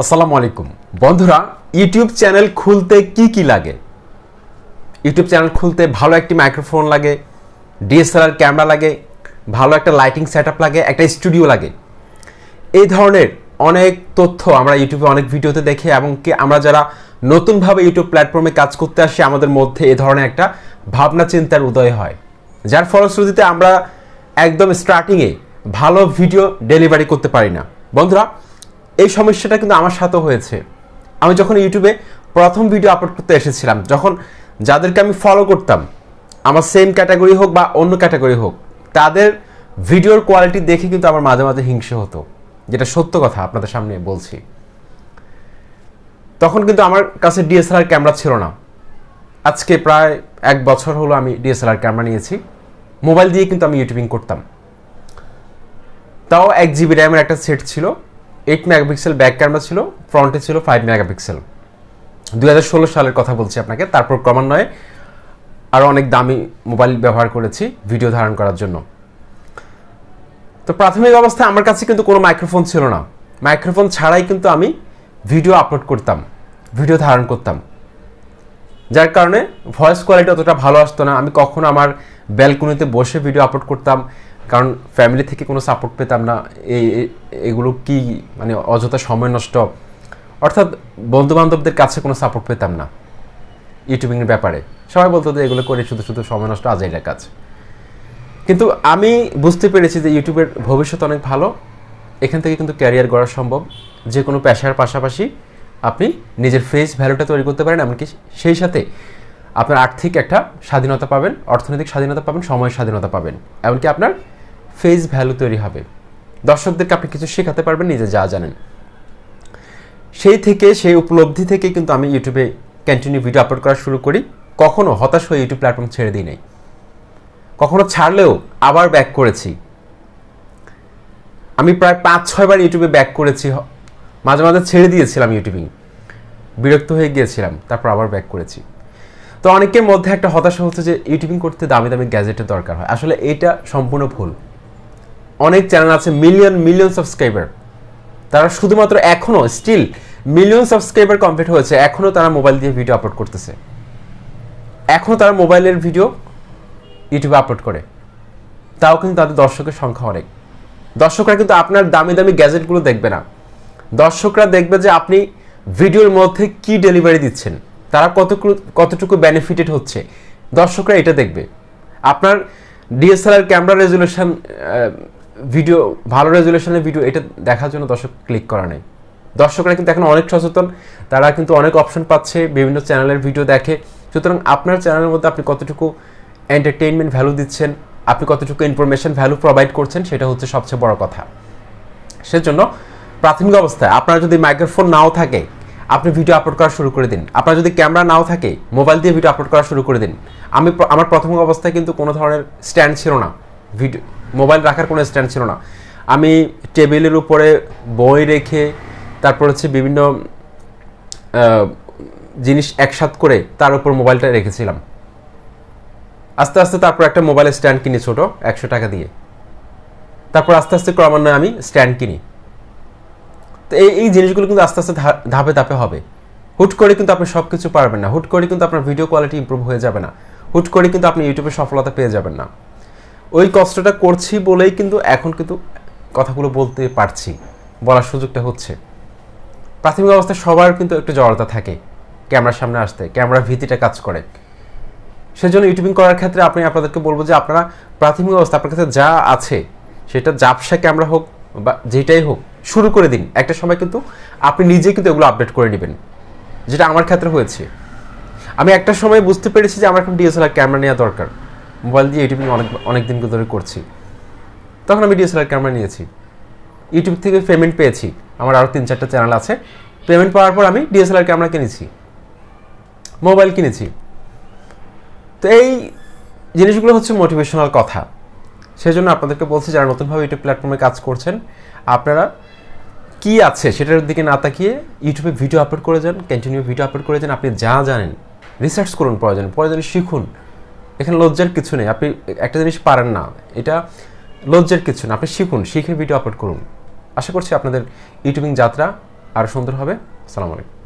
আসসালামু আলাইকুম বন্ধুরা, ইউটিউব চ্যানেল খুলতে কি লাগে? ইউটিউব চ্যানেল খুলতে ভালো একটি মাইক্রোফোন লাগে, ডিএসএলআর ক্যামেরা লাগে, ভালো একটা লাইটিং সেটআপ লাগে, একটা স্টুডিও লাগে। এই ধরনের অনেক তথ্য আমরা ইউটিউবে অনেক ভিডিওতে দেখি এবং কি আমরা যারা নতুনভাবে ইউটিউব প্ল্যাটফর্মে কাজ করতে আসি আমাদের মধ্যে এই ধরনের একটা ভাবনা চিন্তার উদয় হয়, যার ফলশ্রুতিতে আমরা একদম স্টার্টিংয়ে ভালো ভিডিও ডেলিভারি করতে পারি না। বন্ধুরা, এই সমস্যাটা কিন্তু আমার সাথেও হয়েছে। আমি যখন ইউটিউবে প্রথম ভিডিও আপলোড করতে এসেছিলাম, যখন যাদেরকে আমি ফলো করতাম, আমার সেম ক্যাটাগরি হোক বা অন্য ক্যাটাগরি হোক, তাদের ভিডিওর কোয়ালিটি দেখে কিন্তু আমার মাঝে মাঝে হিংসে হতো, যেটা সত্য কথা আপনাদের সামনে বলছি। তখন কিন্তু আমার কাছে ডিএসএলআর ক্যামেরা ছিল না। আজকে প্রায় 1 বছর হলো আমি ডিএসএলআর ক্যামেরা নিয়েছি। মোবাইল দিয়ে কিন্তু আমি ইউটিউবিং করতাম। তাও 1 GB র্যামের একটা সেট ছিল, 8 মেগাপিক্সেল ব্যাক ক্যামেরা ছিল, ফ্রন্টে ছিল 5 মেগাপিক্সেল। 2016 সালের কথা বলছি আপনাকে। তারপর ক্রমান্বয়ে আরও অনেক দামি মোবাইল ব্যবহার করেছি ভিডিও ধারণ করার জন্য। তো প্রাথমিক অবস্থায় আমার কাছে কিন্তু কোনো মাইক্রোফোন ছিল না। মাইক্রোফোন ছাড়াই কিন্তু আমি ভিডিও আপলোড করতাম, ভিডিও ধারণ করতাম, যার কারণে ভয়েস কোয়ালিটি অতটা ভালো আসতো না। আমি কখনো আমার ব্যালকনিতে বসে ভিডিও আপলোড করতাম, কারণ ফ্যামিলি থেকে কোনো সাপোর্ট পেতাম না। এগুলো কি মানে অযথা সময় নষ্ট, অর্থাৎ বন্ধুবান্ধবদের কাছে কোনো সাপোর্ট পেতাম না ইউটিউবিংয়ের ব্যাপারে। সবাই বলতো যে এগুলো করে শুধু শুধু সময় নষ্ট, আজাইরা কাজ। কিন্তু আমি বুঝতে পেরেছি যে ইউটিউবের ভবিষ্যৎ অনেক ভালো। এখান থেকে কিন্তু ক্যারিয়ার গড়া সম্ভব। যে কোনো পেশার পাশাপাশি আপনি নিজের ফেস ভ্যালুটা তৈরি করতে পারেন, এমনকি সেই সাথে আপনার আর্থিক একটা স্বাধীনতা পাবেন, অর্থনৈতিক স্বাধীনতা পাবেন, সময়ের স্বাধীনতা পাবেন, এমনকি আপনার ফেস ভ্যালু তৈরি হবে। দর্শকদেরকে আপনি কিছু শেখাতে পারবেন নিজে যা জানেন। সেই উপলব্ধি থেকে কিন্তু আমি ইউটিউবে কন্টিনিউ ভিডিও আপলোড করা শুরু করি। কখনো হতাশ হয়ে ইউটিউব প্ল্যাটফর্ম ছেড়ে দিই নাই, কখনো ছাড়লেও আবার ব্যাক করেছি। আমি প্রায় 5-6 বার ইউটিউবে ব্যাক করেছি, মাঝে মাঝে ছেড়ে দিয়েছিলাম ইউটিউবিং, বিরক্ত হয়ে গিয়েছিলাম, তারপর আবার ব্যাক করেছি। তো অনেকের মধ্যে একটা হতাশা হচ্ছে যে ইউটিউবিং করতে দামি দামি গ্যাজেটের দরকার হয়। আসলে এইটা সম্পূর্ণ ভুল। অনেক চ্যানেল আছে মিলিয়ন সাবস্ক্রাইবার, তারা শুধুমাত্র এখনও স্টিল মিলিয়ন সাবস্ক্রাইবার কমপ্লিট হয়েছে, এখনও তারা মোবাইল দিয়ে ভিডিও আপলোড করতেছে, এখনও তারা মোবাইলের ভিডিও ইউটিউবে আপলোড করে। তাও কিন্তু তাদের দর্শকের সংখ্যা অনেক। দর্শকরা কিন্তু আপনার দামি দামি গ্যাজেটগুলো দেখবে না। দর্শকরা দেখবে যে আপনি ভিডিওর মধ্যে কি ডেলিভারি দিচ্ছেন, তারা কতটুকু বেনিফিটেড হচ্ছে, দর্শকরা এটা দেখবে। আপনার ডিএসএলআর ক্যামেরা রেজুলেশন ভিডিও, ভালো রেজুলেশনের ভিডিও, এটা দেখার জন্য দর্শক ক্লিক করা নেই। দর্শকরা কিন্তু এখন অনেক সচেতন, তারা কিন্তু অনেক অপশন পাচ্ছে, বিভিন্ন চ্যানেলের ভিডিও দেখে। সুতরাং আপনার চ্যানেলের মধ্যে আপনি কতটুকু এন্টারটেইনমেন্ট ভ্যালু দিচ্ছেন, আপনি কতটুকু ইনফরমেশন ভ্যালু প্রোভাইড করছেন, সেটা হচ্ছে সবচেয়ে বড় কথা। সেজন্য প্রাথমিক অবস্থায় আপনার যদি মাইক্রোফোন নাও থাকে, আপনি ভিডিও আপলোড করা শুরু করে দিন। আপনার যদি ক্যামেরা নাও থাকে, মোবাইল দিয়ে ভিডিও আপলোড করা শুরু করে দিন। আমার প্রাথমিক অবস্থায় কিন্তু কোনো ধরনের স্ট্যান্ড ছিল না, ভিডিও মোবাইল রাখার কোনো স্ট্যান্ড ছিল না। আমি টেবিলের উপরে বই রেখে, তারপর হচ্ছে বিভিন্ন জিনিস একসাথ করে তার উপর মোবাইলটা রেখেছিলাম। আস্তে আস্তে তারপর একটা মোবাইল স্ট্যান্ড কিনি ছোট, 100 টাকা দিয়ে। তারপর আস্তে আস্তে ক্রমান্বয়ে আমি স্ট্যান্ড কিনি। তো এই জিনিসগুলো কিন্তু আস্তে আস্তে ধাপে ধাপে হবে। হুট করে কিন্তু আপনি সব কিছু পারবেন না, হুট করে কিন্তু আপনার ভিডিও কোয়ালিটি ইমপ্রুভ হয়ে যাবে না, হুট করে কিন্তু আপনি ইউটিউবে সফলতা পেয়ে যাবেন না। ওই কষ্টটা করছি বলেই কিন্তু এখন কিন্তু কথাগুলো বলতে পারছি, বলার সুযোগটা হচ্ছে। প্রাথমিক অবস্থায় সবার কিন্তু একটু জড়তা থাকে ক্যামেরার সামনে আসতে, ক্যামেরা ভীতিটা কাজ করে। সেজন্য ইউটিউবিং করার ক্ষেত্রে আপনাদেরকে বলবো যে আপনারা প্রাথমিক অবস্থা আপনার কাছে যা আছে, সেটা জাপসা ক্যামেরা হোক বা যেটাই হোক, শুরু করে দিন। একটা সময় কিন্তু আপনি নিজেই কিন্তু এগুলো আপডেট করে নেবেন, যেটা আমার ক্ষেত্রে হয়েছে। আমি একটা সময় বুঝতে পেরেছি যে আমার এখন ডিএসএলআর ক্যামেরা নেওয়া দরকার। মোবাইল দিয়ে ইউটিউবিং অনেক দিন ধরে করছি, তখন আমি ডিএসএলআর ক্যামেরা নিয়েছি। ইউটিউব থেকে পেমেন্ট পেয়েছি, আমার আরও 3-4টা চ্যানেল আছে। পেমেন্ট পাওয়ার পর আমি ডিএসএলআর ক্যামেরা কিনেছি, মোবাইল কিনেছি। তো এই জিনিসগুলো হচ্ছে মোটিভেশনাল কথা। সেজন্য আপনাদেরকে বলছি, যারা নতুনভাবে ইউটিউব প্ল্যাটফর্মে কাজ করছেন, আপনারা কি আছে সেটার দিকে না তাকিয়ে ইউটিউবে ভিডিও আপলোড করে যান, কন্টিনিউ ভিডিও আপলোড করে যান। আপনি যা জানেন রিসার্চ করুন, প্রয়োজনে শিখুন। এখানে লজ্জার কিছু নেই। আপনি একটা জিনিস পারেন না, এটা লজ্জার কিছু না। আপনি শিখুন, শিখে ভিডিও আপলোড করুন। আশা করছি আপনাদের ইউটিউবিং যাত্রা আরও সুন্দর হবে। আসসালামু আলাইকুম।